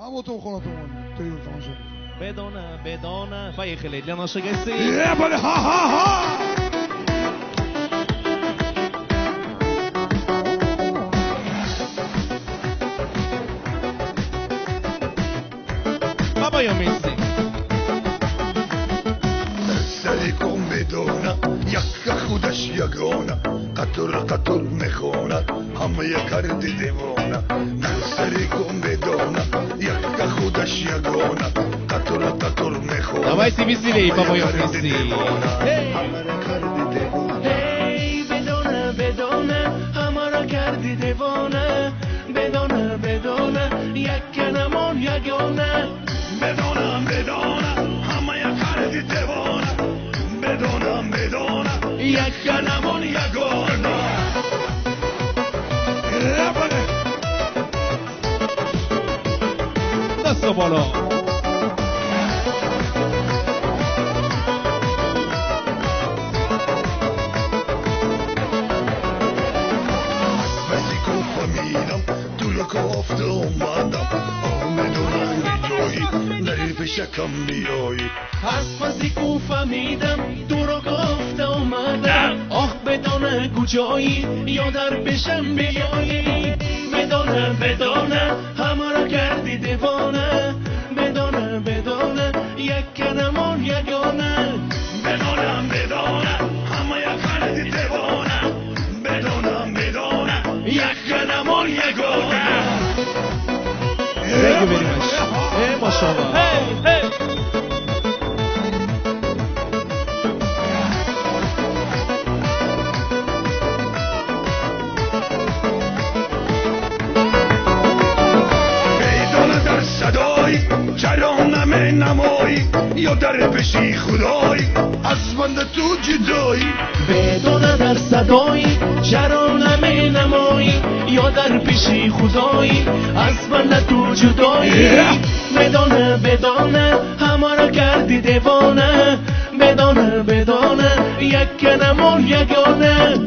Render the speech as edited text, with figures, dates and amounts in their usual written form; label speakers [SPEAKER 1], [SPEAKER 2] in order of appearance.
[SPEAKER 1] هواتون خونتون تیو تماشا
[SPEAKER 2] بدون فايخلي لنا شقسي
[SPEAKER 1] يا بني ها ها ها
[SPEAKER 2] بابا يا ميسي
[SPEAKER 3] سرکم بدونه یک خودش یگانه قطر میخونه همه کردی دیوانه سرکم بدونه یک خودش یگانه قطر میخونه
[SPEAKER 2] давай си мисли بابا يا ميسي
[SPEAKER 4] بدونه همه را کردی دیوانه بدونه یک نمان یگانه
[SPEAKER 3] بدونه همه کردی دیوانه بدونه یک نمان یگانه
[SPEAKER 2] دست بالا
[SPEAKER 3] گفته اومدم میدونم بیجایی نری پیشکم بیایی
[SPEAKER 4] از کو فهمیدم تو رو گفته اومدم آخ بدونه کجایی یا در پیشم بیایی بدونه همه را کردی دیوانه بدونه یک نمان یگانه
[SPEAKER 3] بدونه همه کردی دیوانه بدونه یک نمان یگانه
[SPEAKER 2] Thank you very much. Hey, mashallah. Hey.
[SPEAKER 3] میدانه در صدای جرانم نمایی یا در پیشی خدایی از بند تو جدایی
[SPEAKER 4] بدونه در صدای جرانم نمایی یا در پیشی خدایی از من تو جدایی بدونه همه را کردی دیوانه بدونه یک نمان یگانه